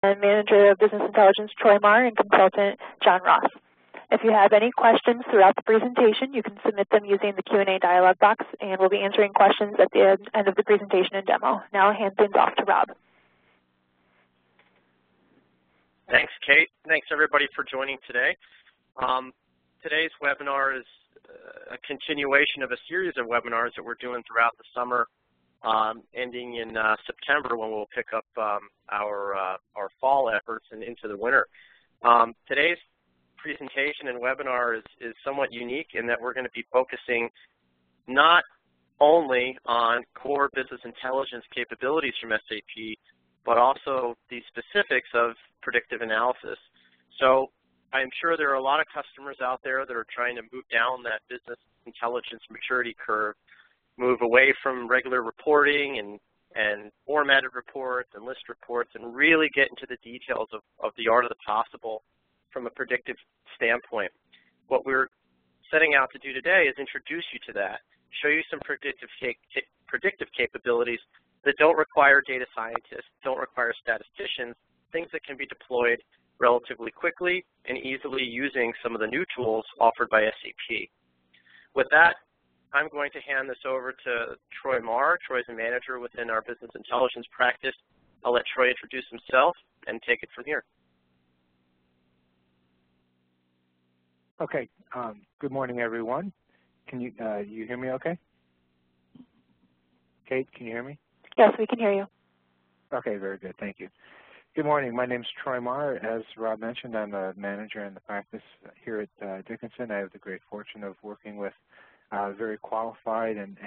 and Manager of Business Intelligence Troy Marr and Consultant John Ross. If you have any questions throughout the presentation, you can submit them using the Q&A dialog box, and we'll be answering questions at the end of the presentation and demo. Now I'll hand things off to Rob. Thanks, Kate. Thanks, everybody, for joining today. Today's webinar is a continuation of a series of webinars that we're doing throughout the summer, ending in September, when we'll pick up our fall efforts and into the winter. Today's presentation and webinar is somewhat unique in that we're going to be focusing not only on core business intelligence capabilities from SAP, but also the specifics of predictive analysis. So I'm sure there are a lot of customers out there that are trying to move down that business intelligence maturity curve, move away from regular reporting and formatted reports and list reports, and really get into the details of the art of the possible from a predictive standpoint. What we're setting out to do today is introduce you to that, show you some predictive capabilities that don't require data scientists, don't require statisticians, things that can be deployed relatively quickly and easily using some of the new tools offered by SAP. With that, I'm going to hand this over to Troy Marr. Troy's a manager within our business intelligence practice. I'll let Troy introduce himself and take it from here. Okay. Good morning, everyone. Can you hear me okay? Kate, can you hear me? Yes, we can hear you. Okay, very good. Thank you. Good morning. My name is Troy Marr. As Rob mentioned, I'm a manager in the practice here at Dickinson. I have the great fortune of working with very qualified and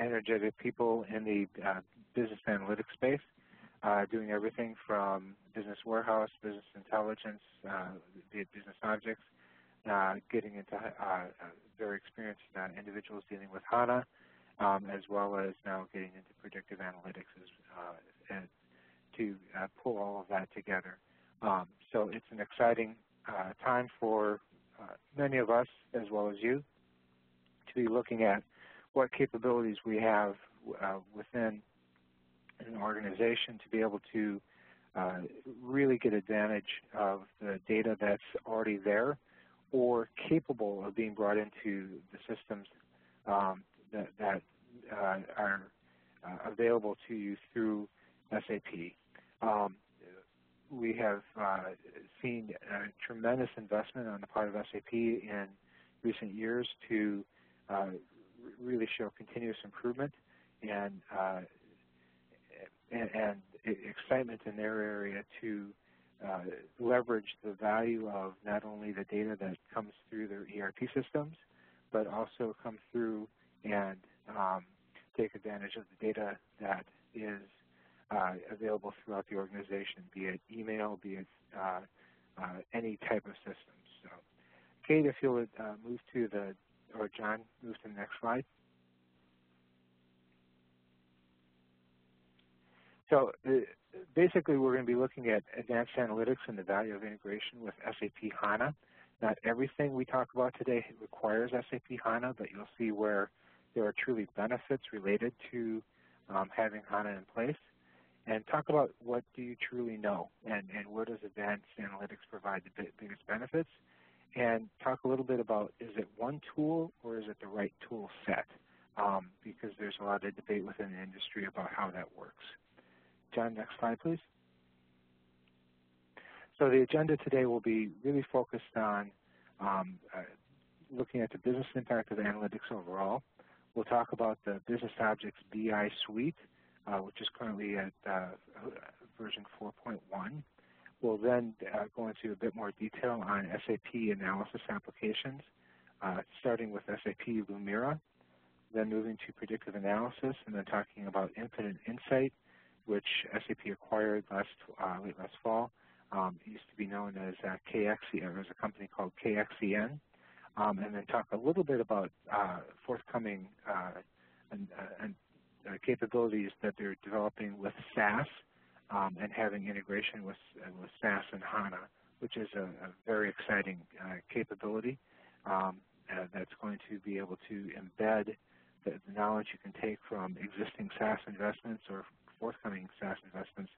energetic people in the business analytics space, doing everything from business warehouse, business intelligence, via BusinessObjects, getting into very experienced individuals dealing with HANA, as well as now getting into predictive analytics and to pull all of that together. So it's an exciting time for many of us, as well as you, to be looking at what capabilities we have within an organization to be able to really get advantage of the data that's already there or capable of being brought into the systems that are available to you through SAP. We have seen a tremendous investment on the part of SAP in recent years to really show continuous improvement and excitement in their area to leverage the value of not only the data that comes through their ERP systems, but also come through and take advantage of the data that is available throughout the organization, be it email, be it any type of system. So, Kate, if you would move to or John, move to the next slide. So basically, we're going to be looking at advanced analytics and the value of integration with SAP HANA. Not everything we talk about today requires SAP HANA, but you'll see where there are truly benefits related to having HANA in place. And talk about what do you truly know, and where does advanced analytics provide the biggest benefits. And talk a little bit about, is it one tool or is it the right tool set? Because there's a lot of debate within the industry about how that works. John, next slide, please. So the agenda today will be really focused on looking at the business impact of analytics overall. We'll talk about the BusinessObjects BI suite, which is currently at version 4.1. We'll then go into a bit more detail on SAP analysis applications, starting with SAP Lumira, then moving to predictive analysis, and then talking about Infinite Insight, which SAP acquired late last fall. It used to be known as KXE, or as a company called KXEN, and then talk a little bit about forthcoming capabilities that they're developing with SAS and having integration with SAS and HANA, which is a very exciting capability that's going to be able to embed the knowledge you can take from existing SAS investments or forthcoming SAS investments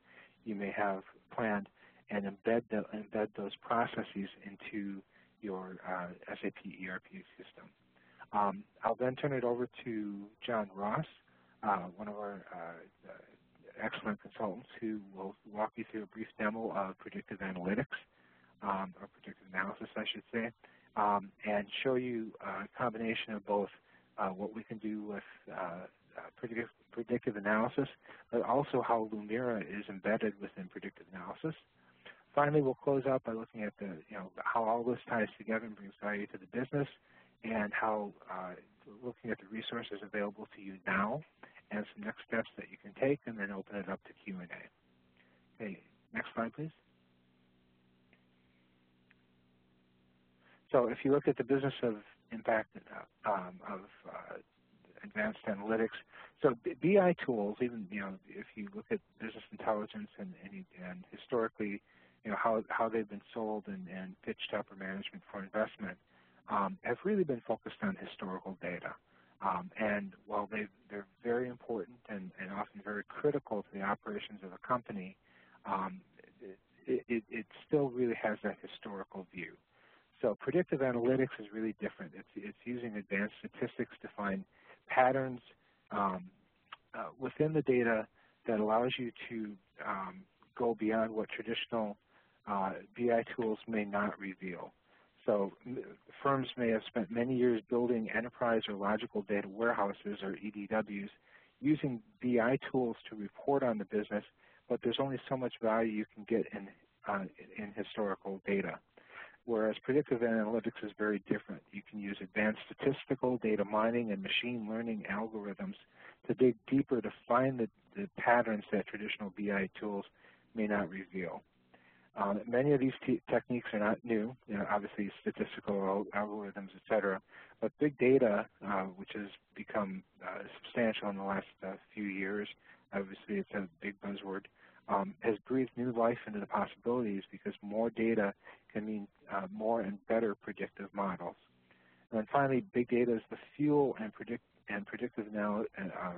you may have planned and embed those processes into your SAP ERP system. I'll then turn it over to John Ross, one of our excellent consultants, who will walk you through a brief demo of predictive analytics, or predictive analysis, I should say, and show you a combination of both what we can do with predictive analysis, but also how Lumira is embedded within predictive analysis. Finally, we'll close out by looking at how all this ties together and brings value to the business, and how looking at the resources available to you now and some next steps that you can take, and then open it up to Q&A. Okay, next slide, please. So if you look at the business of impact of advanced analytics, so BI tools, even if you look at business intelligence and historically, how they've been sold and pitched to upper management for investment, have really been focused on historical data. And while they're very important and often very critical to the operations of a company, it still really has that historical view. So predictive analytics is really different. It's using advanced statistics to find patterns within the data that allows you to go beyond what traditional BI tools may not reveal. So firms may have spent many years building enterprise or logical data warehouses, or EDWs, using BI tools to report on the business, but there's only so much value you can get in historical data. Whereas predictive analytics is very different. You can use advanced statistical, data mining, and machine learning algorithms to dig deeper to find the patterns that traditional BI tools may not reveal. Many of these techniques are not new, obviously statistical algorithms, et cetera, but big data, which has become substantial in the last few years, obviously it's a big buzzword, has breathed new life into the possibilities, because more data can mean more and better predictive models. And then finally, big data is the fuel, and predictive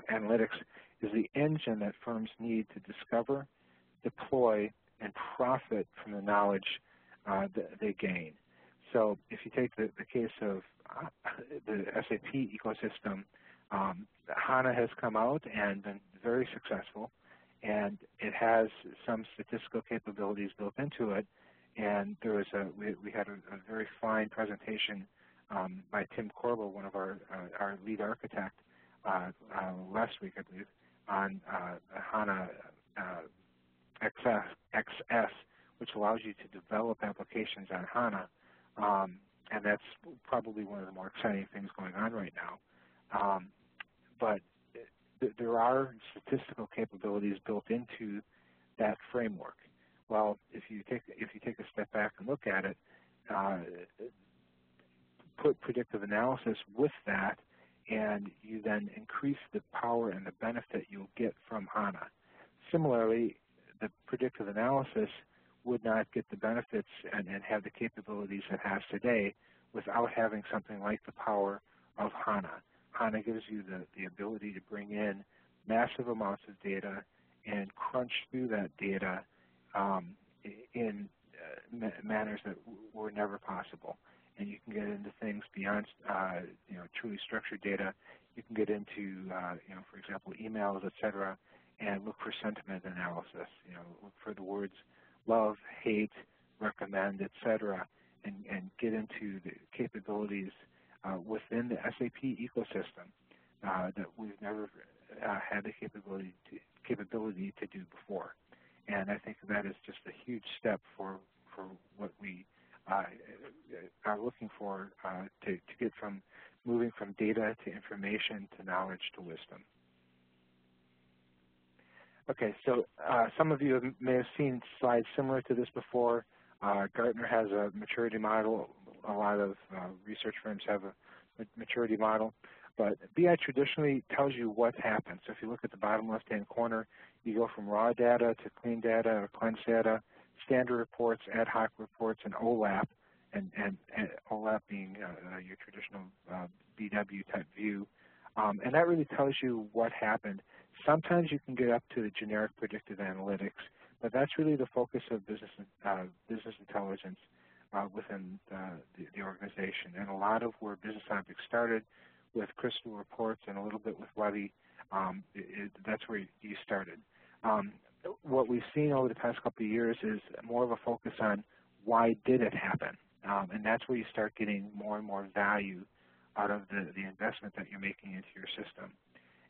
analytics is the engine that firms need to discover, deploy, and profit from the knowledge that they gain. So if you take the case of the SAP ecosystem, HANA has come out and been very successful, and it has some statistical capabilities built into it. And there was we had a very fine presentation by Tim Corbell, one of our lead architect, last week, I believe, on HANA XS, which allows you to develop applications on HANA, and that's probably one of the more exciting things going on right now. But there are statistical capabilities built into that framework. Well, if you take a step back and look at it, put predictive analysis with that, and you then increase the power and the benefit you'll get from HANA. Similarly, the predictive analysis would not get the benefits and have the capabilities it has today without having something like the power of HANA. HANA gives you the ability to bring in massive amounts of data and crunch through that data in manners that were never possible. And you can get into things beyond truly structured data. You can get into for example, emails, et cetera, and look for sentiment analysis. Look for the words love, hate, recommend, et cetera, and get into the capabilities within the SAP ecosystem that we've never had the capability to do before. And I think that is just a huge step for what we are looking for to get from moving from data to information to knowledge to wisdom. Okay, so some of you may have seen slides similar to this before. Gartner has a maturity model. A lot of research firms have a maturity model. But BI traditionally tells you what happens. So if you look at the bottom left-hand corner, you go from raw data to clean data or cleansed data, standard reports, ad hoc reports, and OLAP, and OLAP being your traditional BW type view. And that really tells you what happened. Sometimes you can get up to the generic predictive analytics, But that's really the focus of business intelligence within the organization. And a lot of where BusinessObjects started with Crystal reports and a little bit with Webby, that's where you started. What we've seen over the past couple of years is more of a focus on why did it happen, and that's where you start getting more and more value out of the investment that you're making into your system.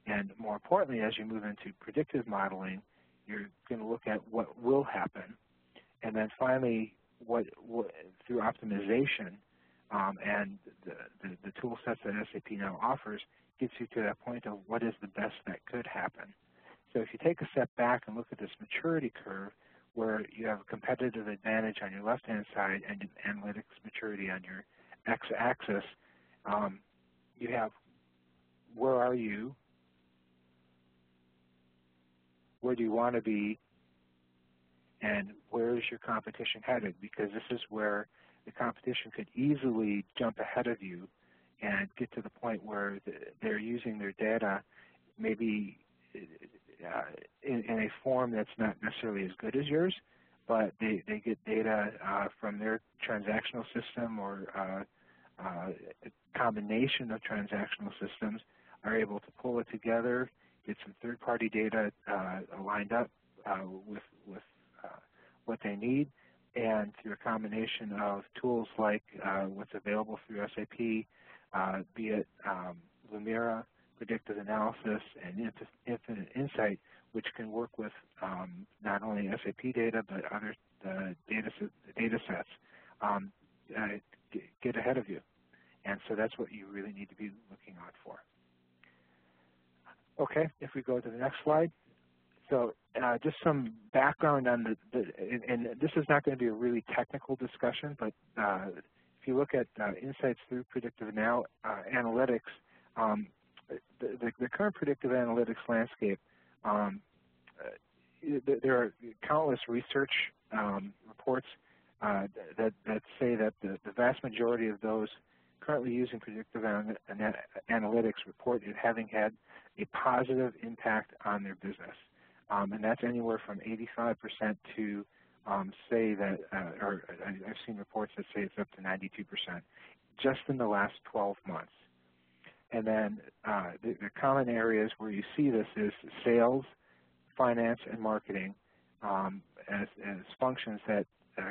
And more importantly, as you move into predictive modeling, you're going to look at what will happen, and then finally, what through optimization and the tool sets that SAP now offers gets you to that point of what is the best that could happen. So if you take a step back and look at this maturity curve where you have a competitive advantage on your left-hand side and analytics maturity on your x-axis, you have where are you, where do you want to be, and where is your competition headed? Because this is where the competition could easily jump ahead of you and get to the point where they're using their data maybe in a form that's not necessarily as good as yours, but they get data from their transactional system or a combination of transactional systems, are able to pull it together, get some third-party data lined up with what they need, and through a combination of tools like what's available through SAP, be it Lumira, Predictive Analysis, and Infinite Insight, which can work with not only SAP data but other data sets, get ahead of you. And so that's what you really need to be looking out for. Okay, if we go to the next slide. So just some background on and this is not going to be a really technical discussion, but if you look at insights through predictive analytics, the current predictive analytics landscape, there are countless research reports that say that the vast majority of those currently using predictive analytics report it having had a positive impact on their business. And that's anywhere from 85% to say that, or I've seen reports that say it's up to 92%, just in the last 12 months. And then the common areas where you see this is sales, finance, and marketing as functions that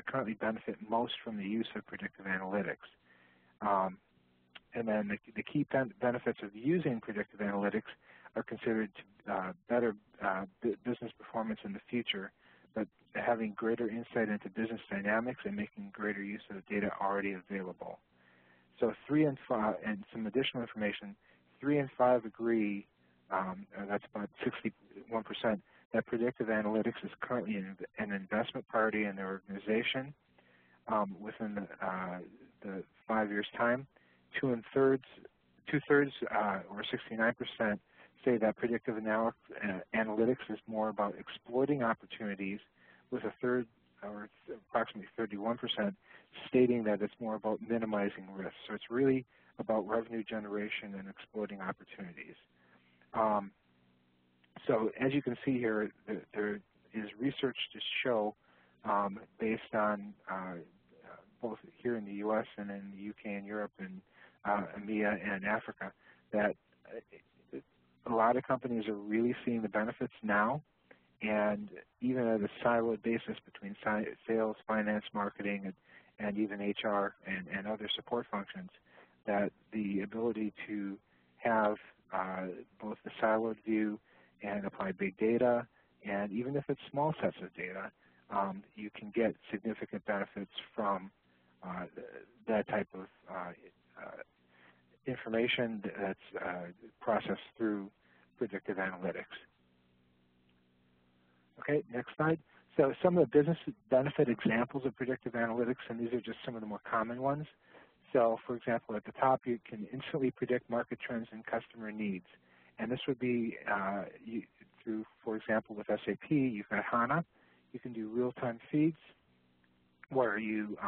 currently benefit most from the use of predictive analytics. And then the key benefits of using predictive analytics are considered better business performance in the future, but having greater insight into business dynamics and making greater use of the data already available. So 3 and 5, and some additional information, 3 and 5 agree, that's about 61%, that predictive analytics is currently an investment priority in their organization within the 5 years' time. Two-thirds, or 69%, say that predictive analytics is more about exploiting opportunities, with a third, or approximately 31%, stating that it's more about minimizing risk. So it's really about revenue generation and exploiting opportunities. So as you can see here, there is research to show, based on both here in the U.S. and in the UK and Europe and EMEA and Africa, that a lot of companies are really seeing the benefits now, and even at a siloed basis between sales, finance, marketing, and even HR and other support functions, that the ability to have both the siloed view and apply big data, and even if it's small sets of data, you can get significant benefits from that type of information that's processed through predictive analytics. Okay, next slide. So some of the business benefit examples of predictive analytics, and these are just some of the more common ones. So for example, at the top, you can instantly predict market trends and customer needs. And this would be through, for example, with SAP, you've got HANA. You can do real-time feeds where you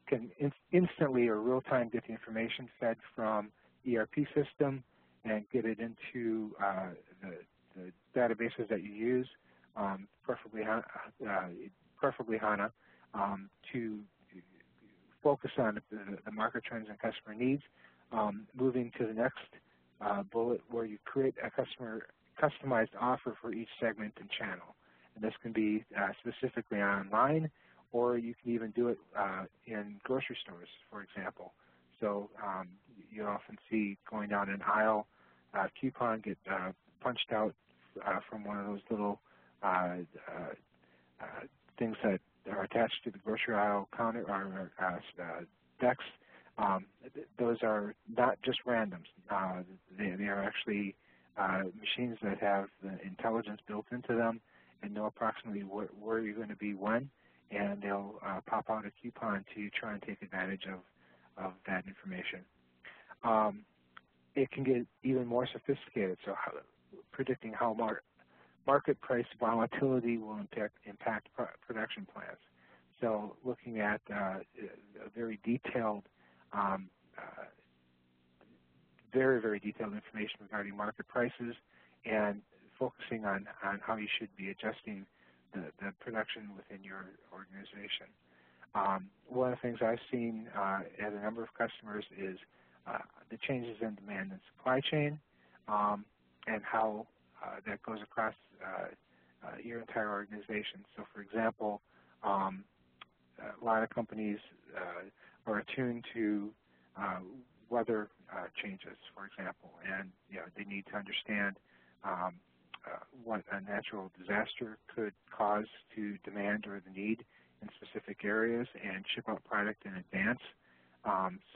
can instantly or real-time get the information fed from ERP system and get it into the databases that you use. preferably HANA, to focus on the market trends and customer needs. Moving to the next bullet, where you create a customized offer for each segment and channel. And this can be specifically online, or you can even do it in grocery stores, for example. So you often see going down an aisle, coupon get punched out from one of those little things that are attached to the grocery aisle counter or decks. Those are not just randoms. They are actually machines that have the intelligence built into them and know approximately where you're going to be when, and they'll pop out a coupon to try and take advantage of that information. It can get even more sophisticated, so predicting how market price volatility will impact production plans. So looking at a very detailed, very detailed information regarding market prices and focusing on how you should be adjusting the production within your organization. One of the things I've seen at a number of customers is the changes in demand and supply chain and how that goes across your entire organization. So for example, a lot of companies are attuned to weather changes, for example, and they need to understand what a natural disaster could cause to demand or the need in specific areas and ship out product in advance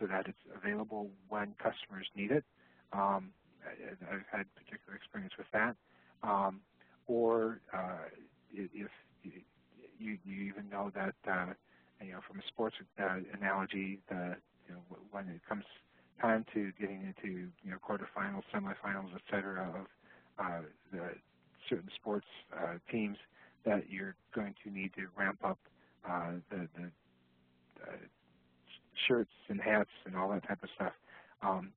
so that it's available when customers need it. I've had particular experience with that. Or if you even know that, from a sports analogy, when it comes time to getting into quarterfinals, semifinals, et cetera, of the certain sports teams, that you're going to need to ramp up the shirts and hats and all that type of stuff,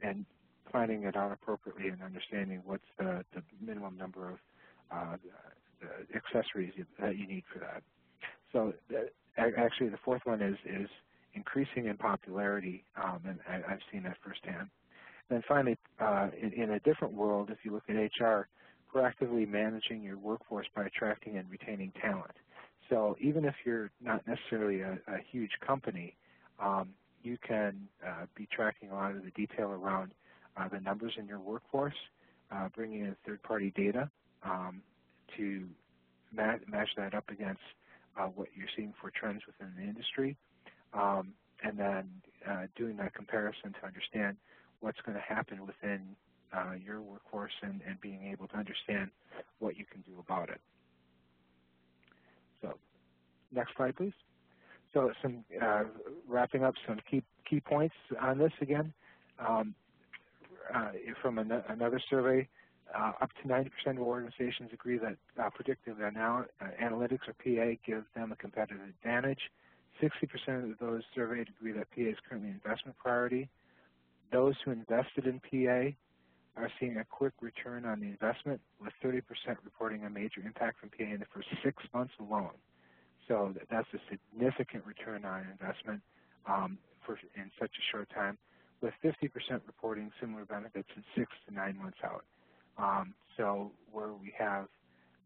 and planning it out appropriately and understanding what's the minimum number of accessories that you need for that. So actually the fourth one is increasing in popularity, and I've seen that firsthand. And then finally, in a different world, if you look at HR, proactively managing your workforce by attracting and retaining talent. So even if you're not necessarily a huge company, you can be tracking a lot of the detail around the numbers in your workforce, bringing in third-party data to match that up against what you're seeing for trends within the industry, and then doing that comparison to understand what's going to happen within your workforce and being able to understand what you can do about it. So next slide, please. So some wrapping up some key points on this again. From another survey, up to 90% of organizations agree that predictive analytics, or PA, gives them a competitive advantage. 60% of those surveyed agree that PA is currently an investment priority. Those who invested in PA are seeing a quick return on the investment, with 30% reporting a major impact from PA in the first 6 months alone. So that's a significant return on investment in such a short time, with 50% reporting similar benefits in 6 to 9 months out. So where we have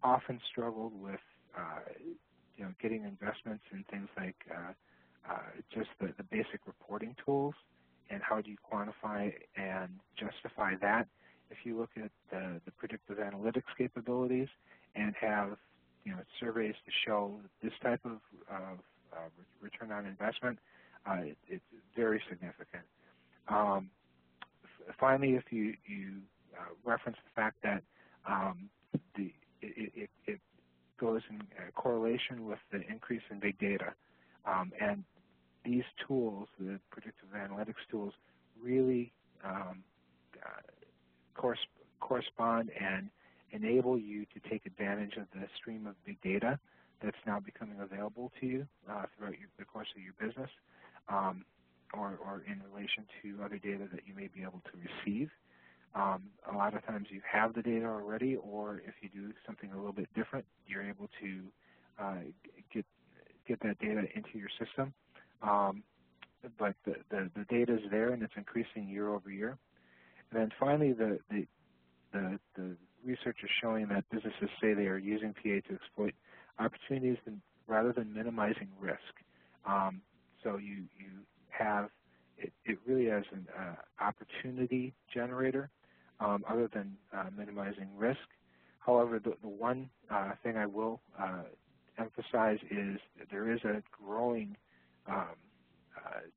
often struggled with getting investments in things like just the basic reporting tools, and how do you quantify and justify that? If you look at the predictive analytics capabilities and have surveys to show this type of return on investment, it's very significant. Finally, if you reference the fact that it goes in correlation with the increase in big data, and these tools, the predictive analytics tools, really correspond and enable you to take advantage of the stream of big data that's now becoming available to you throughout the course of your business, or in relation to other data that you may be able to receive. A lot of times you have the data already, or if you do something a little bit different, you're able to get that data into your system. But the data is there, and it's increasing year over year. And then finally, the research is showing that businesses say they are using PA to exploit opportunities rather than minimizing risk. So you have it really as an opportunity generator other than minimizing risk. However, the one thing I will emphasize is that there is a growing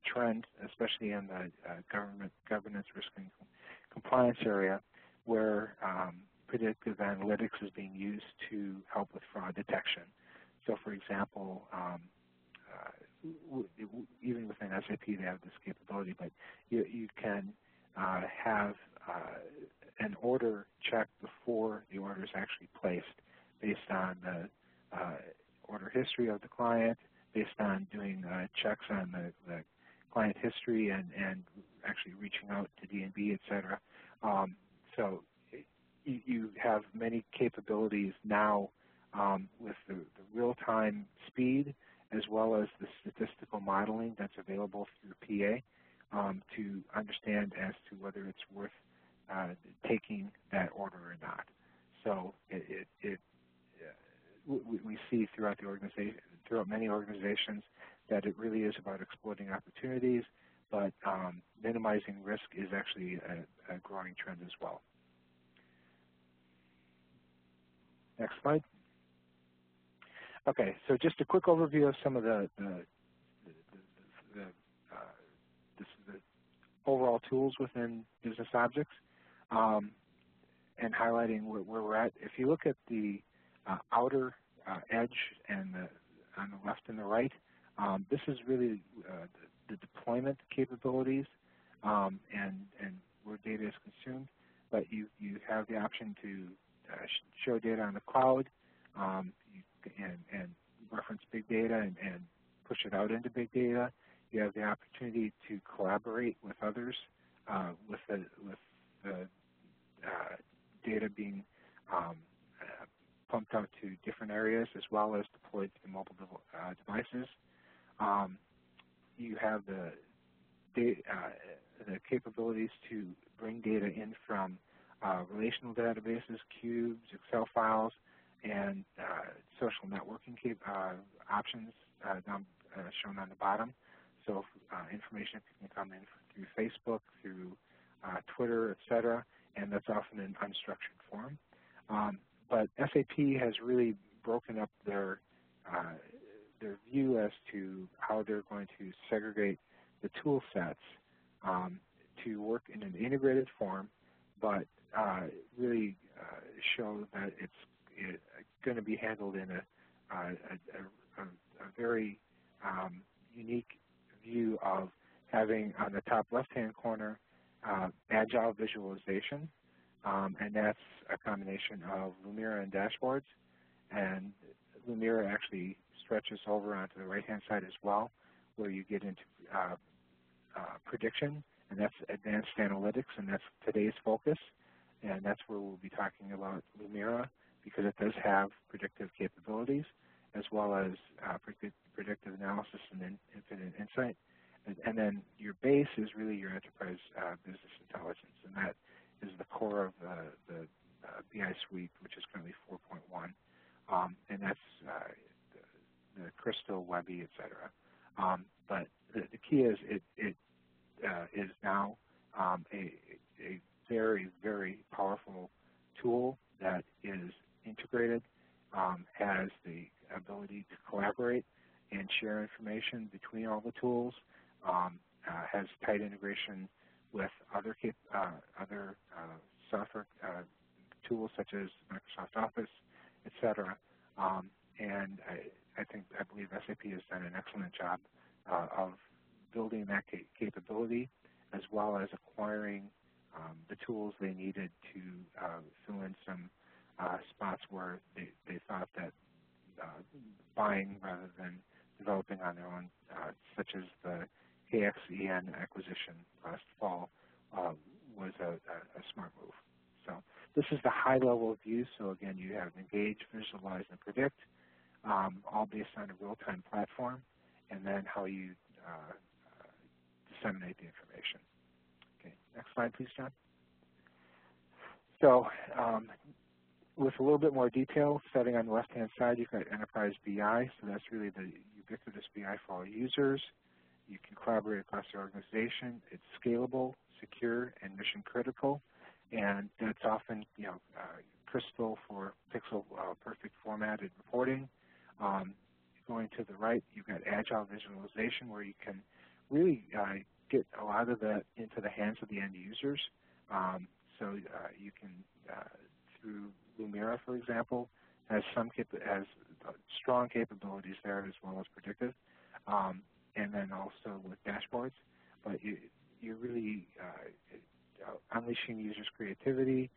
trend, especially in the governance, risk, and compliance area, where predictive analytics is being used to help with fraud detection. So, for example, even within SAP they have this capability, but you can have an order checked before the order is actually placed based on the order history of the client, based on doing checks on the client history and actually reaching out to D&B, et cetera. So you have many capabilities now with the real-time speed as well as the statistical modeling that's available through PA to understand as to whether it's worth taking that order or not. So we see throughout the organization, throughout many organizations, that it really is about exploiting opportunities, but minimizing risk is actually a growing trend as well. Next slide. Okay, so just a quick overview of some of the overall tools within BusinessObjects and highlighting where we're at. If you look at the outer edge and on the left and the right, this is really the deployment capabilities and where data is consumed. But you have the option to show data on the cloud and reference big data and push it out into big data. You have the opportunity to collaborate with others with the data being pumped out to different areas as well as deployed to mobile devices. You have the capabilities to bring data in from relational databases, cubes, Excel files, and social networking options shown on the bottom. So information can come in through Facebook, through Twitter, etc., and that's often in unstructured form. But SAP has really broken up their view as to how they're going to segregate the tool sets to work in an integrated form, but really show that it's going to be handled in a very unique view of having on the top left-hand corner agile visualization, and that's a combination of Lumira and dashboards. And Lumira actually stretches over onto the right-hand side as well, where you get into prediction, and that's advanced analytics, and that's today's focus. And that's where we'll be talking about Lumira, because it does have predictive capabilities as well as predictive analysis and infinite insight. And then your base is really your enterprise business intelligence, and that is the core of the BI suite, which is currently 4.1, and that's the Crystal, Webby, et cetera. But the key is it is now a very, very powerful tool that is integrated, has the ability to collaborate and share information between all the tools, has tight integration with other software tools such as Microsoft Office, etc. And I believe SAP has done an excellent job of building that capability, as well as acquiring the tools they needed to fill in some spots where they thought that buying rather than developing on their own, such as the KXEN acquisition last fall, was a smart move. So this is the high-level view. So again, you have engage, visualize, and predict, all based on a real-time platform, and then how you disseminate the information. Okay, next slide, please, John. So with a little bit more detail, starting on the left-hand side, you've got Enterprise BI. So that's really the ubiquitous BI for all users. You can collaborate across the organization. It's scalable, secure, and mission critical. And that's often, Crystal for pixel perfect formatted reporting. Going to the right, you've got agile visualization, where you can really get a lot of that into the hands of the end users. So you can, through Lumira, for example, has strong capabilities there, as well as predictive, and then also with dashboards. But you're really unleashing users' creativity.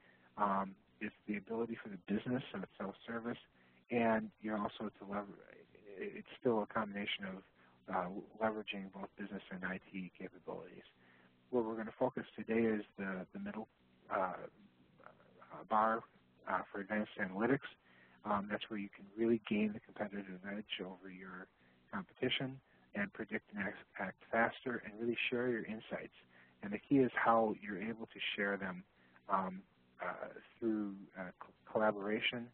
It's the ability for the business, so it's self-service, and you're also it's still a combination of leveraging both business and IT capabilities. Where we're going to focus today is the middle bar for advanced analytics. That's where you can really gain the competitive edge over your competition and predict and act faster and really share your insights. And the key is how you're able to share them through collaboration,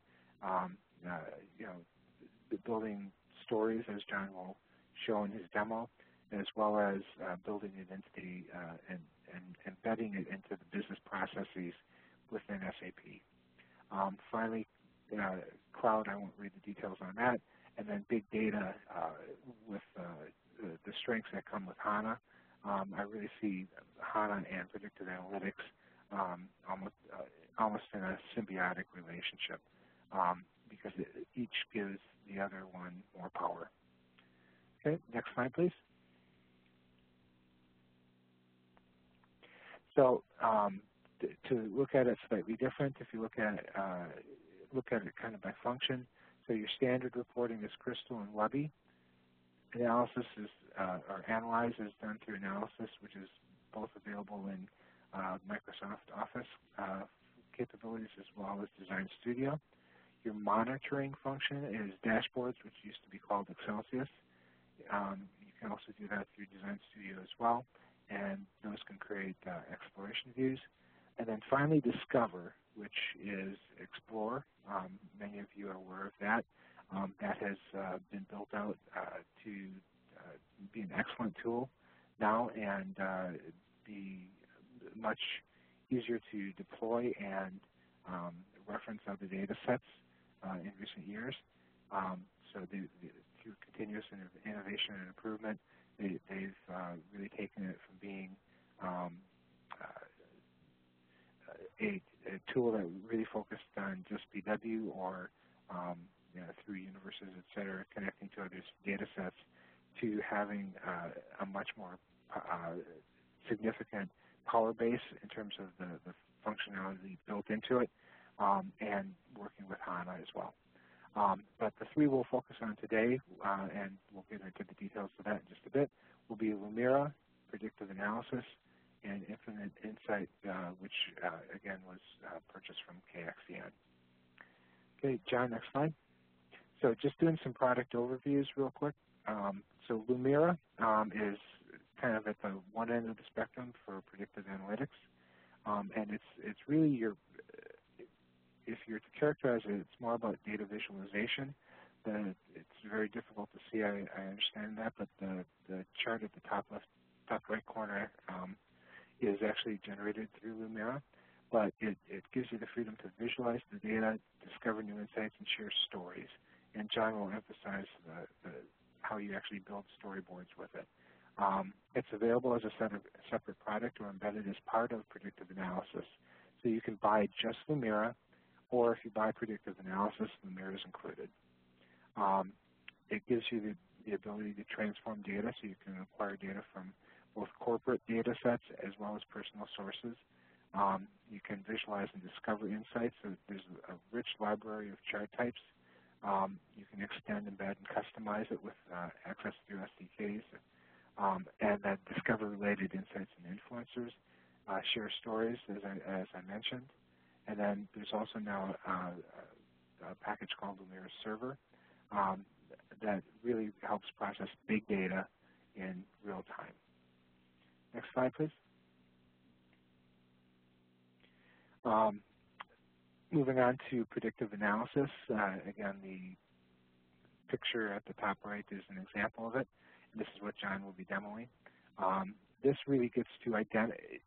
building stories, as John will show in his demo, as well as building it into the and embedding it into the business processes within SAP. Finally, cloud, I won't read the details on that, and then big data with the strengths that come with HANA. I really see HANA and predictive analytics almost in a symbiotic relationship because each gives the other one more power. Okay, next slide, please. So to look at it slightly different, if you look at it kind of by function, so your standard reporting is Crystal and Webby. Analysis is, or Analyze is done through Analysis, which is both available in Microsoft Office capabilities as well as Design Studio. Your monitoring function is Dashboards, which used to be called Excelsius. You can also do that through Design Studio as well, and those can create exploration views. And then finally, Discover, which is Explore. Many of you are aware of that. That has been built out to be an excellent tool now and be much easier to deploy and reference other data sets in recent years. So through continuous innovation and improvement, they've really taken it from being a tool that really focused on just BW or through universes, et cetera, connecting to other data sets, to having a much more significant power base in terms of the functionality built into it, and working with HANA as well. But the three we'll focus on today, and we'll get into the details of that in just a bit, will be Lumira, predictive analysis, and Infinite Insight, which again was purchased from KXDN. Okay, John, next slide. So just doing some product overviews real quick. So Lumira is kind of at the one end of the spectrum for predictive analytics, and it's really if you're to characterize it, it's more about data visualization. It's very difficult to see. I understand that, but the chart at the top right corner is actually generated through Lumira, but it gives you the freedom to visualize the data, discover new insights, and share stories. And John will emphasize how you actually build storyboards with it. It's available as a separate product or embedded as part of predictive analysis. So you can buy just Lumira, or if you buy predictive analysis, Lumira is included. It gives you the ability to transform data, so you can acquire data from both corporate data sets as well as personal sources. You can visualize and discover insights. So there's a rich library of chart types. You can extend, embed, and customize it with access through SDKs, and then discover related insights and influencers. share stories, as I mentioned. And then there's also now a package called Lumira Server that really helps process big data in real time. Next slide, please. Moving on to predictive analysis. Again, the picture at the top right is an example of it. And this is what John will be demoing. This really gets to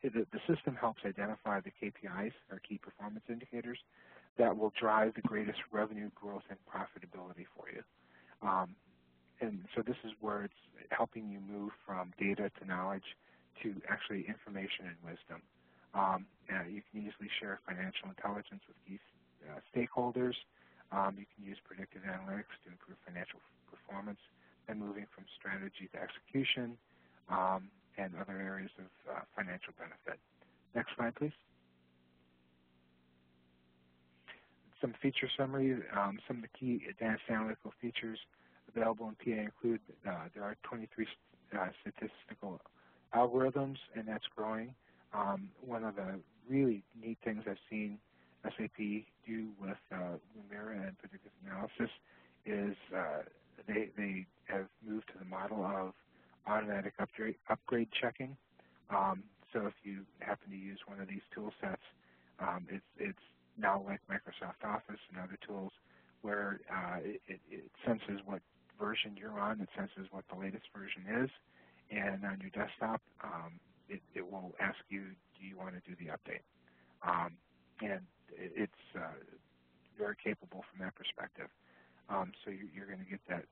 the system helps identify the KPIs, or key performance indicators, that will drive the greatest revenue growth and profitability for you. And so this is where it's helping you move from data to knowledge to actually information and wisdom. You can easily share financial intelligence with key stakeholders. You can use predictive analytics to improve financial performance and moving from strategy to execution and other areas of financial benefit. Next slide, please. Some feature summary. Some of the key advanced analytical features available in PA include there are 23 statistical algorithms, and that's growing. One of the really neat things I've seen SAP do with Lumira and predictive analysis is they have moved to the model of automatic upgrade checking. So if you happen to use one of these tool sets, it's now like Microsoft Office and other tools where it senses what version you're on, it senses what the latest version is, and on your desktop it will ask you, do you want to do the update? And it's very capable from that perspective. So you're going to get that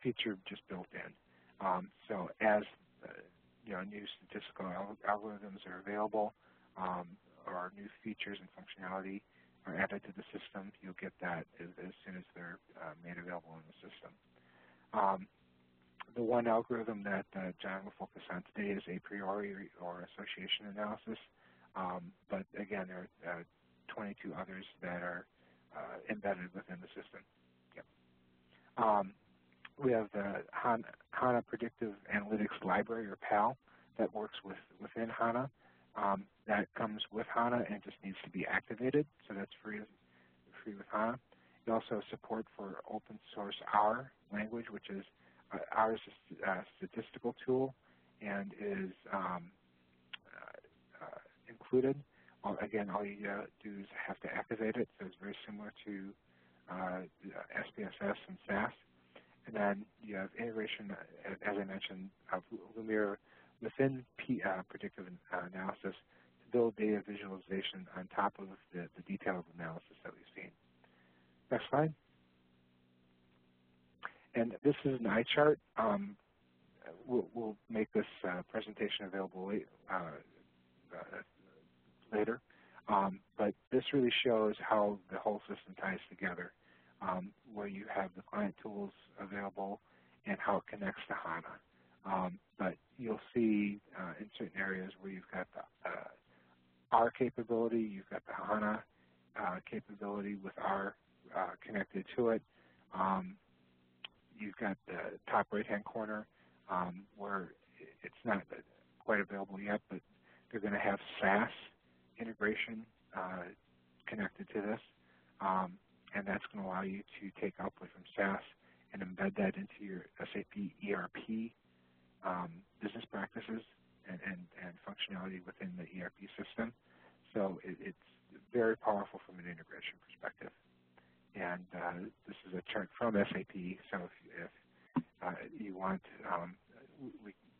feature just built in. So as new statistical algorithms are available or new features and functionality are added to the system, you'll get that as soon as they're made available in the system. The one algorithm that John will focus on today is a priori or association analysis. But again, there are 22 others that are embedded within the system. Yep. We have the HANA Predictive Analytics Library, or PAL, that works within HANA. That comes with HANA and just needs to be activated, so that's free with HANA. It also has support for open source R language, which is R is a statistical tool and is included. Again, all you do is have to activate it, so it's very similar to SPSS and SAS. And then you have integration, as I mentioned, of Lumira within predictive analysis to build data visualization on top of the detailed analysis that we've seen. Next slide. And this is an eye chart. We'll make this presentation available later. But this really shows how the whole system ties together, where you have the client tools available and how it connects to HANA. But you'll see in certain areas where you've got the R capability, you've got the HANA capability with R connected to it. You've got the top right-hand corner where it's not quite available yet, but they're going to have SAS integration connected to this, and that's going to allow you to take output from SAS and embed that into your SAP ERP business practices and functionality within the ERP system. So it's very powerful from an integration perspective. And this is a chart from SAP, so if you want,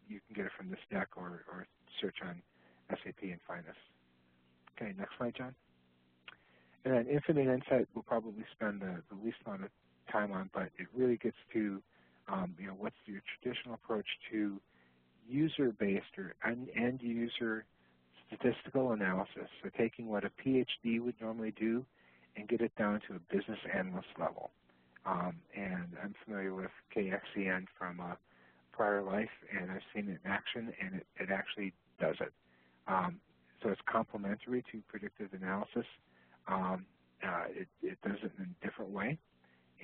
you can get it from this deck or search on SAP and find this. Okay, next slide, John. And then Infinite Insight we'll probably spend the least amount of time on, but it really gets to, what's your traditional approach to user-based or end-user statistical analysis, so taking what a PhD would normally do and get it down to a business analyst level. And I'm familiar with KXCN from a prior life, and I've seen it in action, and it actually does it. So it's complementary to predictive analysis. It does it in a different way,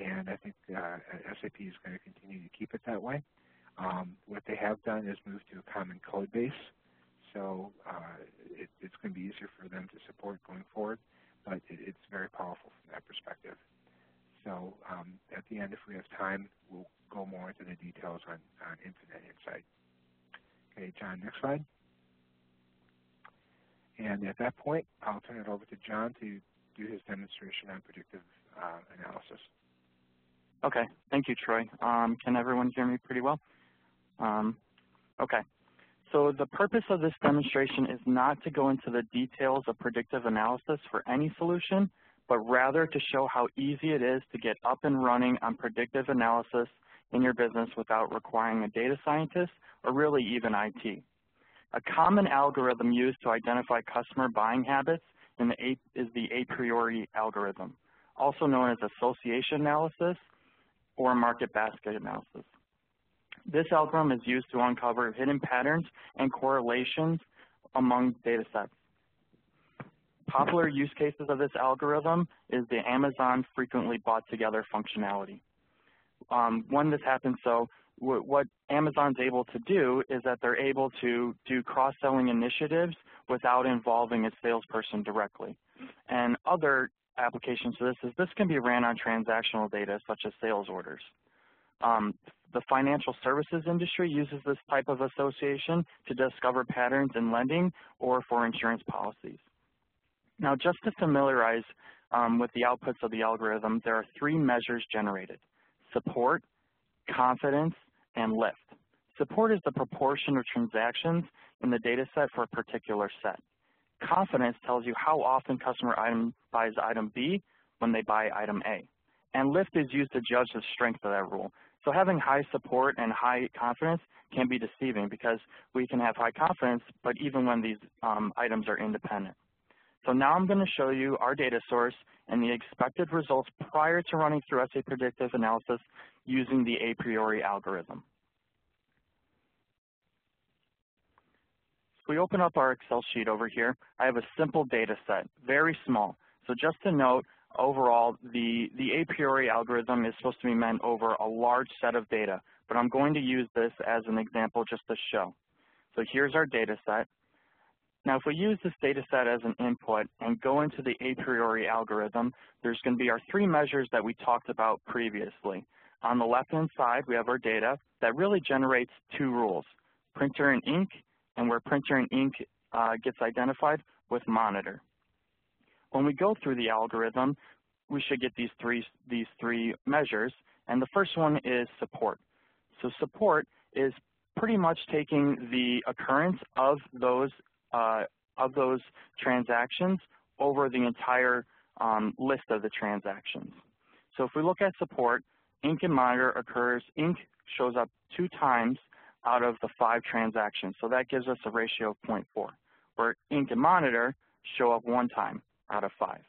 and I think SAP is going to continue to keep it that way. What they have done is move to a common code base. so it's going to be easier for them to support going forward, but it's very powerful from that perspective. So at the end, if we have time, we'll go more into the details on Infinite Insight. Okay, John, next slide. And at that point, I'll turn it over to John to do his demonstration on predictive analysis. Okay, thank you, Troy. Can everyone hear me pretty well? Okay, so the purpose of this demonstration is not to go into the details of predictive analysis for any solution, but rather to show how easy it is to get up and running on predictive analysis in your business without requiring a data scientist or really even IT. A common algorithm used to identify customer buying habits is the a priori algorithm, also known as association analysis or market basket analysis. This algorithm is used to uncover hidden patterns and correlations among data sets. Popular use cases of this algorithm is the Amazon frequently bought together functionality. When this happens, so what Amazon's able to do is that they're able to do cross-selling initiatives without involving a salesperson directly. And other applications for this is this can be ran on transactional data such as sales orders. The financial services industry uses this type of association to discover patterns in lending or for insurance policies. Now, just to familiarize with the outputs of the algorithm, there are 3 measures generated: support, confidence, and lift. Support is the proportion of transactions in the data set for a particular set. Confidence tells you how often customer buys item B when they buy item A. And lift is used to judge the strength of that rule. So having high support and high confidence can be deceiving because we can have high confidence, but even when these items are independent. So now I'm going to show you our data source and the expected results prior to running through SAP Predictive Analysis using the a priori algorithm. So we open up our Excel sheet over here. I have a simple data set, very small. So just to note, overall, the a priori algorithm is supposed to be meant over a large set of data, but I'm going to use this as an example just to show. So here's our data set. Now, if we use this data set as an input and go into the a priori algorithm, there's going to be our 3 measures that we talked about previously. On the left-hand side, we have our data that really generates 2 rules, printer and ink, and where printer and ink gets identified with monitor. When we go through the algorithm, we should get these three measures, and the first one is support. So support is pretty much taking the occurrence of those transactions over the entire list of the transactions. So if we look at support, ink and monitor occurs, ink shows up 2 times out of the 5 transactions. So that gives us a ratio of 0.4, where ink and monitor show up 1 time out of 5.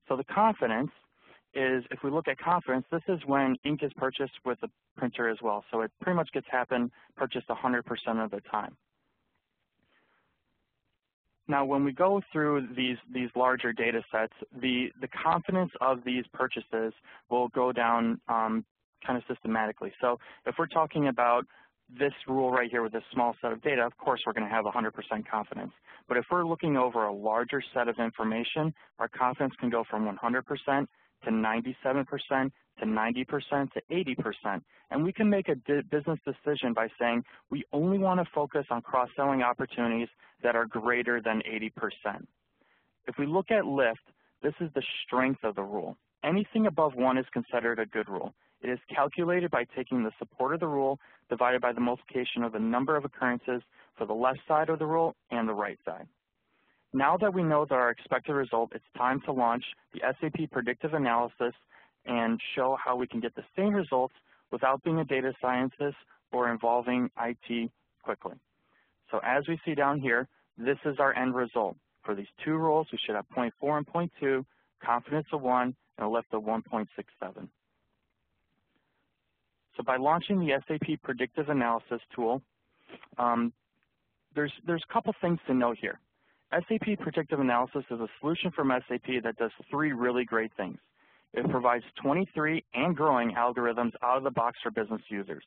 So the confidence is, if we look at confidence, this is when ink is purchased with the printer as well. So it pretty much gets purchased 100% of the time. Now, when we go through these larger data sets, the confidence of these purchases will go down kind of systematically. So if we're talking about this rule right here with this small set of data, of course, we're going to have 100% confidence. But if we're looking over a larger set of information, our confidence can go from 100% to 97% to 90% to 80%. And we can make a business decision by saying we only want to focus on cross-selling opportunities that are greater than 80%. If we look at lift, this is the strength of the rule. Anything above 1 is considered a good rule. It is calculated by taking the support of the rule divided by the multiplication of the number of occurrences for the left side of the rule and the right side. Now that we know that our expected result, it's time to launch the SAP Predictive Analysis and show how we can get the same results without being a data scientist or involving IT quickly. So as we see down here, this is our end result. For these 2 rules, we should have 0.4 and 0.2, confidence of 1, and a lift of 1.67. So by launching the SAP Predictive Analysis tool, there's a couple things to note here. SAP Predictive Analysis is a solution from SAP that does 3 really great things. It provides 23 and growing algorithms out of the box for business users.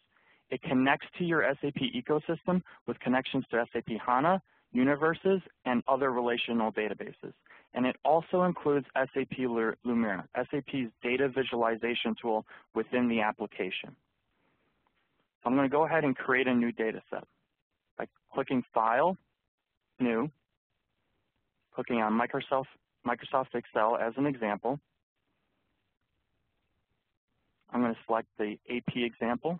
It connects to your SAP ecosystem with connections to SAP HANA, universes, and other relational databases. And it also includes SAP Lumira, SAP's data visualization tool within the application. So I'm going to go ahead and create a new data set by clicking File, New, clicking on Microsoft Excel as an example. I'm going to select the AP example.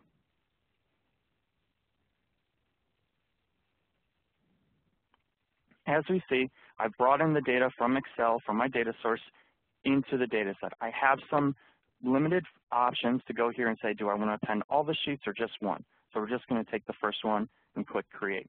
As we see, I've brought in the data from Excel, from my data source, into the data set. I have some limited options to go here and say, do I want to append all the sheets or just one? So we're just going to take the first one and click Create.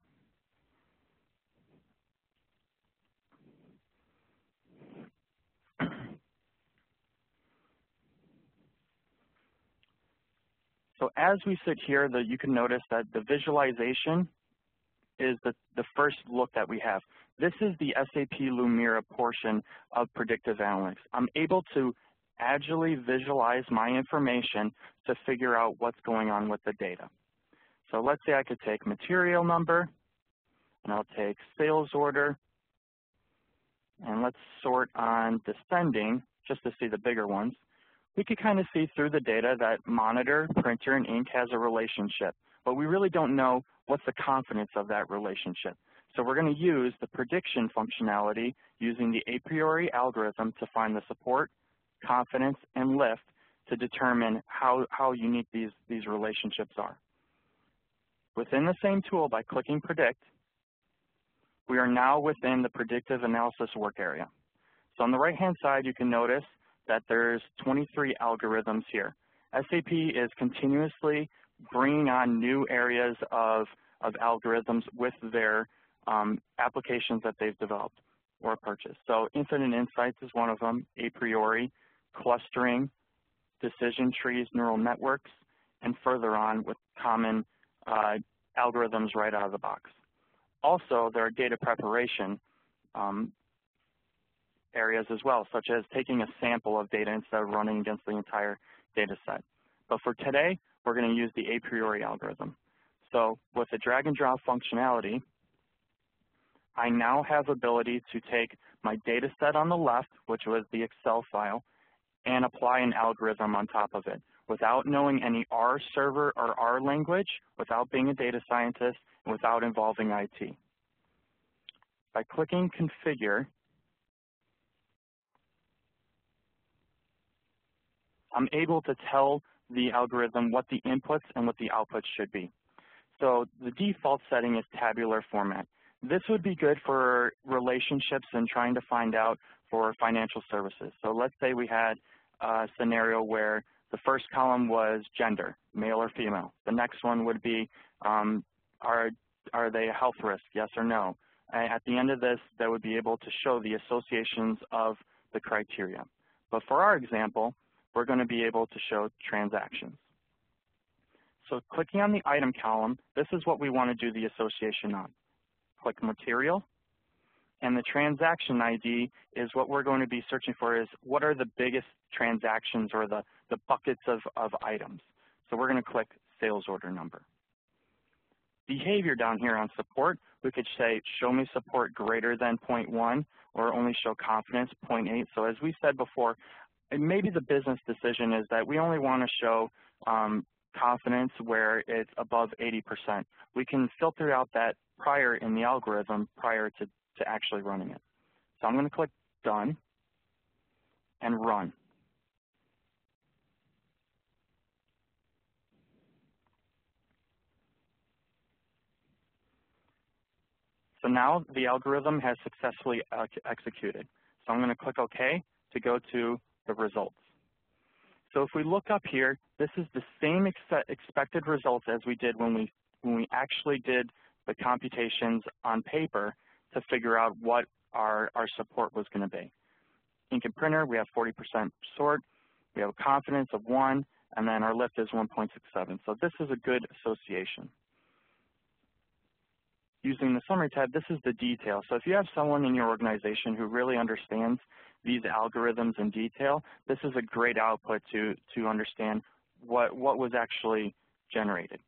So as we sit here, you can notice that the visualization is the first look that we have. This is the SAP Lumira portion of predictive analytics. I'm able to agilely visualize my information to figure out what's going on with the data. So let's say I could take material number, and I'll take sales order, and let's sort on descending just to see the bigger ones. We could kind of see through the data that monitor, printer, and ink has a relationship, but we really don't know what's the confidence of that relationship. So we're going to use the prediction functionality using the a priori algorithm to find the support, confidence, and lift to determine how unique these relationships are. Within the same tool, by clicking Predict, we are now within the predictive analysis work area. So on the right-hand side, you can notice that there's 23 algorithms here. SAP is continuously bringing on new areas of algorithms with their applications that they've developed or purchased. So Infinite Insights is one of them, a priori, clustering, decision trees, neural networks, and further on with common algorithms right out of the box. Also, there are data preparation areas as well, such as taking a sample of data instead of running against the entire data set. But for today, we're going to use the a priori algorithm. So with the drag and drop functionality, I now have ability to take my data set on the left, which was the Excel file, and apply an algorithm on top of it without knowing any R server or R language, without being a data scientist, and without involving IT. By clicking Configure, I'm able to tell the algorithm what the inputs and what the outputs should be. So the default setting is tabular format. This would be good for relationships and trying to find out for financial services. So let's say we had a scenario where the first column was gender, male or female. The next one would be, are they a health risk, yes or no? At the end of this, that would be able to show the associations of the criteria. But for our example, we're going to be able to show transactions. So clicking on the item column, this is what we want to do the association on. Click Material, and the transaction ID is what we're going to be searching for is what are the biggest transactions or the buckets of items. So we're going to click Sales Order Number. Behavior down here on support, we could say show me support greater than 0.1 or only show confidence 0.8. So as we said before, maybe the business decision is that we only want to show confidence where it's above 80%. We can filter out that prior in the algorithm prior to actually running it. So I'm going to click Done and Run. So now the algorithm has successfully executed. So I'm going to click OK to go to the results. So if we look up here, this is the same expected results as we did when we actually did the computations on paper to figure out what our support was going to be. Ink and printer, we have 40% sort. We have a confidence of 1, and then our lift is 1.67. So this is a good association. Using the Summary tab, this is the detail. So if you have someone in your organization who really understands these algorithms in detail, this is a great output to understand what was actually generated.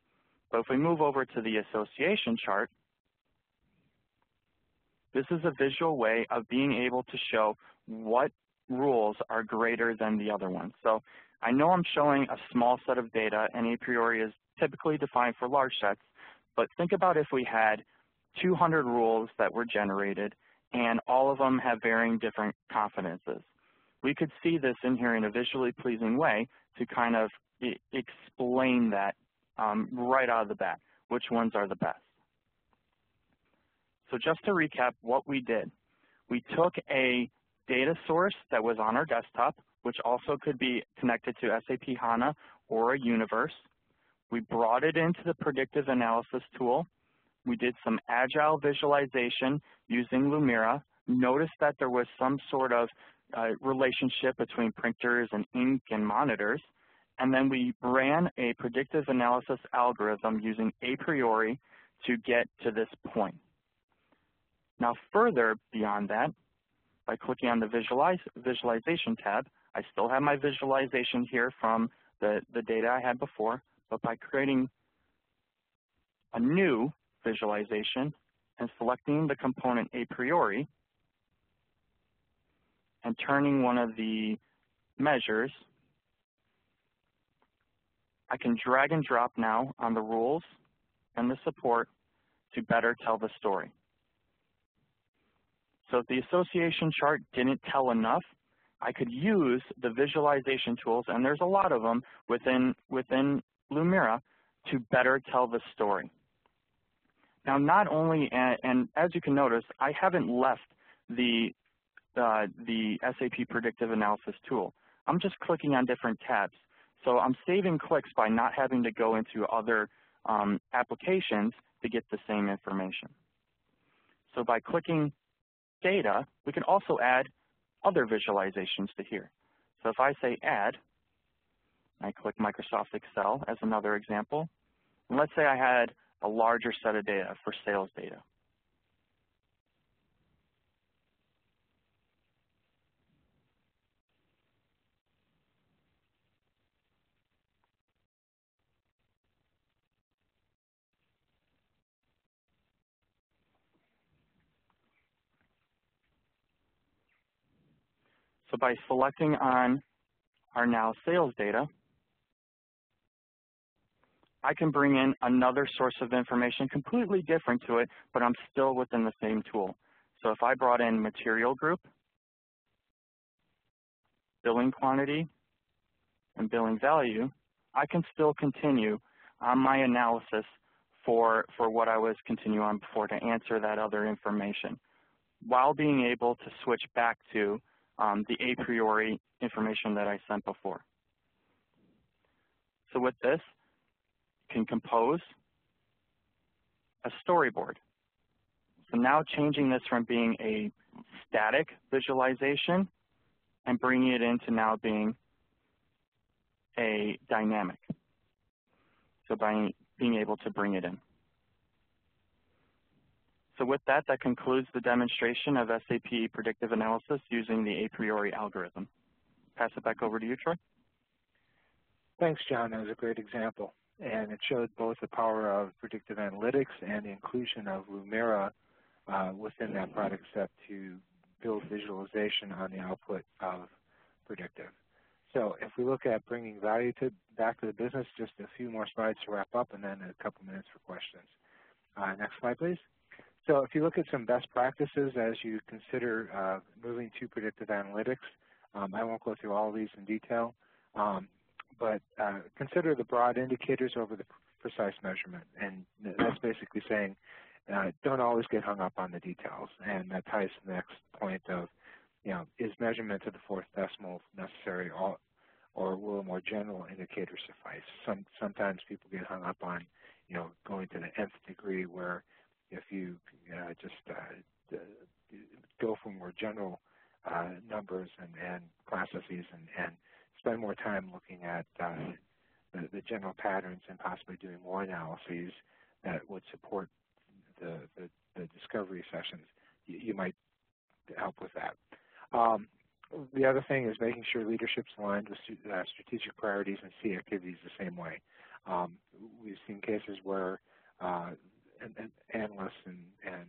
But if we move over to the association chart, this is a visual way of being able to show what rules are greater than the other ones. So I know I'm showing a small set of data, and a priori is typically defined for large sets, but think about if we had 200 rules that were generated, and all of them have varying different confidences. We could see this in here in a visually pleasing way to kind of explain that right out of the bat, which ones are the best. So just to recap what we did, we took a data source that was on our desktop, which also could be connected to SAP HANA or a universe. We brought it into the predictive analysis tool. We did some agile visualization using Lumira. Notice that there was some sort of relationship between printers and ink and monitors. And then we ran a predictive analysis algorithm using a priori to get to this point. Now further beyond that, by clicking on the visualization tab, I still have my visualization here from the data I had before, but by creating a new visualization and selecting the component a priori and turning one of the measures, I can drag and drop now on the rules and the support to better tell the story. So if the association chart didn't tell enough, I could use the visualization tools, and there's a lot of them within Lumira, to better tell the story. Now not only, and as you can notice, I haven't left the SAP Predictive Analysis tool. I'm just clicking on different tabs. So I'm saving clicks by not having to go into other applications to get the same information. So by clicking data, we can also add other visualizations to here. So if I say add, I click Microsoft Excel as another example. And let's say I had a larger set of data for sales data. So by selecting on our now sales data, I can bring in another source of information completely different to it, but I'm still within the same tool. So if I brought in material group, billing quantity, and billing value, I can still continue on my analysis for what I was continuing on before to answer that other information, while being able to switch back to the a priori information that I sent before. So with this, you can compose a storyboard. So now changing this from being a static visualization and bringing it into now being a dynamic. So by being able to bring it in. So with that, that concludes the demonstration of SAP Predictive Analysis using the a priori algorithm. Pass it back over to you, Troy. Thanks, John. That was a great example. And it showed both the power of predictive analytics and the inclusion of Lumira within that product set to build visualization on the output of predictive. So if we look at bringing value back to the business, just a few more slides to wrap up and then a couple minutes for questions. Next slide, please. So if you look at some best practices as you consider moving to predictive analytics, I won't go through all of these in detail, but consider the broad indicators over the precise measurement. And that's basically saying don't always get hung up on the details. And that ties to the next point of, is measurement to the fourth decimal necessary, or will a more general indicator suffice? Sometimes people get hung up on, going to the nth degree, where if you just go for more general numbers and processes and spend more time looking at the general patterns and possibly doing more analyses that would support the discovery sessions, you might help with that. The other thing is making sure leadership's aligned with strategic priorities and see activities the same way. We've seen cases where analysts and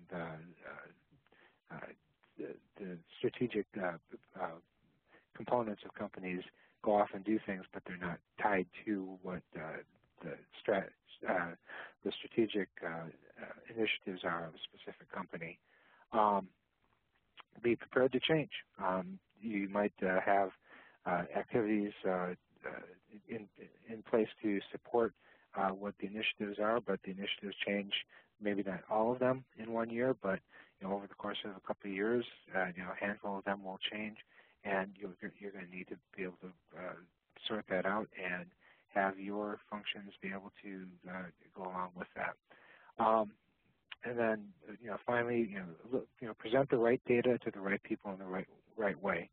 the strategic components of companies go off and do things, but they're not tied to what the strategic initiatives are of a specific company. Be prepared to change. You might have activities in place to support what the initiatives are, but the initiatives change, maybe not all of them in 1 year, but over the course of a couple of years, a handful of them will change, and you're going to need to be able to sort that out and have your functions be able to go along with that. And then, finally, present the right data to the right people in the right way.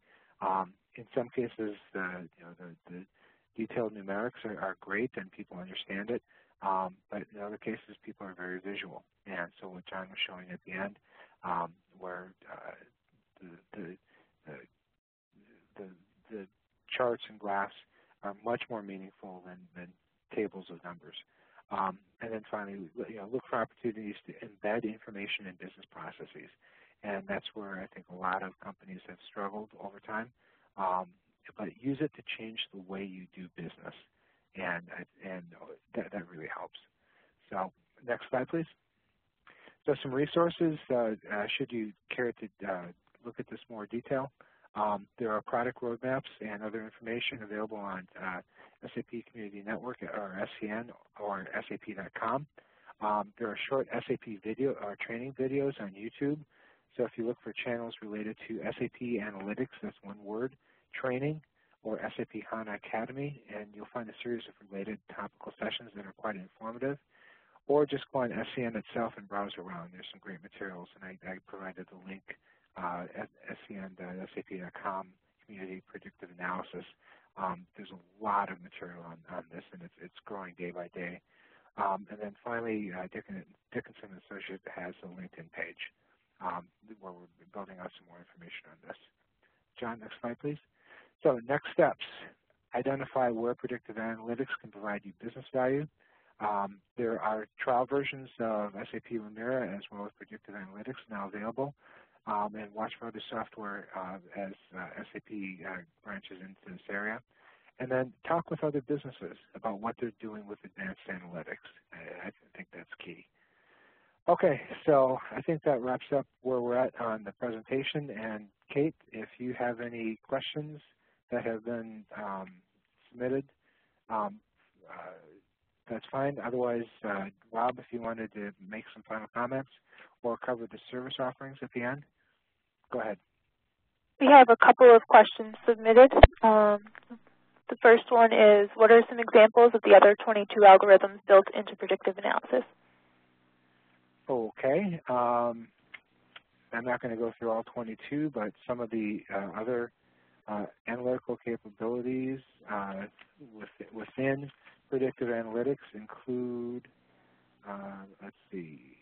In some cases, the detailed numerics are great and people understand it, but in other cases, people are very visual. And so what John was showing at the end, where the charts and graphs are much more meaningful than tables of numbers. And then finally, look for opportunities to embed information in business processes. And that's where I think a lot of companies have struggled over time. But use it to change the way you do business. And that really helps. So next slide, please. So some resources, should you care to look at this in more detail. There are product roadmaps and other information available on SAP Community Network or SCN or SAP.com. There are short SAP video training videos on YouTube. So if you look for channels related to SAP Analytics, that's one word, training, or SAP HANA Academy, and you'll find a series of related topical sessions that are quite informative. Or just go on SCN itself and browse around. There's some great materials, and I provided the link at scn.sap.com, Community Predictive Analysis. There's a lot of material on this, and it's growing day by day. And then finally, Dickinson Associates has a LinkedIn page where we're building out some more information on this. John, next slide, please. So next steps, identify where predictive analytics can provide you business value. There are trial versions of SAP Lumira as well as Predictive Analytics now available. And watch for other software as SAP branches into this area. And then talk with other businesses about what they're doing with advanced analytics. I think that's key. Okay, so I think that wraps up where we're at on the presentation. And Kate, if you have any questions that have been submitted, that's fine. Otherwise, Rob, if you wanted to make some final comments or cover the service offerings at the end, go ahead. We have a couple of questions submitted. The first one is, what are some examples of the other 22 algorithms built into predictive analysis? Okay. I'm not going to go through all 22, but some of the other analytical capabilities within predictive analytics include, let's see,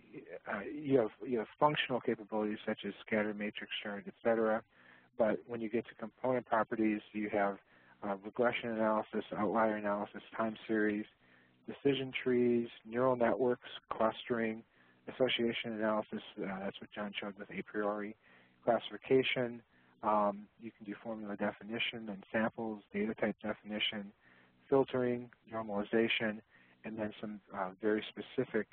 you have functional capabilities such as scatter, matrix, chart, etc. But when you get to component properties, you have regression analysis, outlier analysis, time series, decision trees, neural networks, clustering, association analysis, that's what John showed with a priori, classification, you can do formula definition and samples, data type definition, filtering, normalization, and then some very specific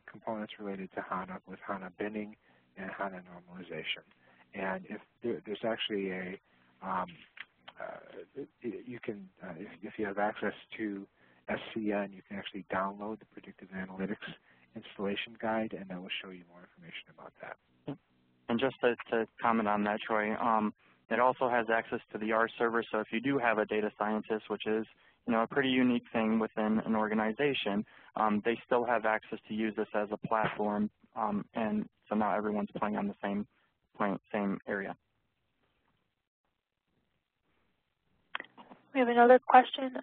components related to HANA with HANA binning and HANA normalization. And if there's actually a, you can, if you have access to SCN, you can actually download the Predictive Analytics installation guide, and that will show you more information about that. And just to comment on that, Troy, it also has access to the R server. So if you do have a data scientist, which is a pretty unique thing within an organization, they still have access to use this as a platform, and so now everyone's playing on the same area. We have another question.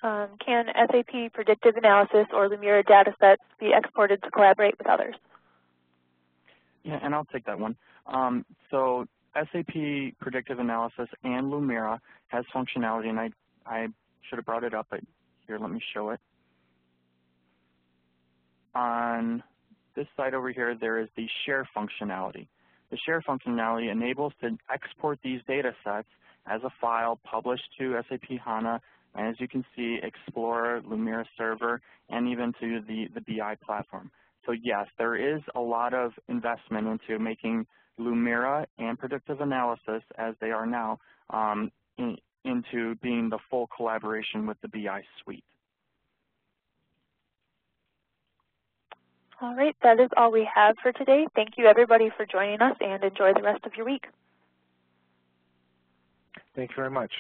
Can SAP Predictive Analysis or Lumira datasets be exported to collaborate with others? Yeah, and I'll take that one. So SAP Predictive Analysis and Lumira has functionality, and I should have brought it up, but here, let me show it. on this side over here, there is the share functionality. The share functionality enables to export these data sets as a file published to SAP HANA, and as you can see, Explorer, Lumira Server, and even to the BI platform. So yes, there is a lot of investment into making Lumira and predictive analysis, as they are now, into being the full collaboration with the BI suite. All right, that is all we have for today. Thank you, everybody, for joining us, and enjoy the rest of your week. Thank you very much.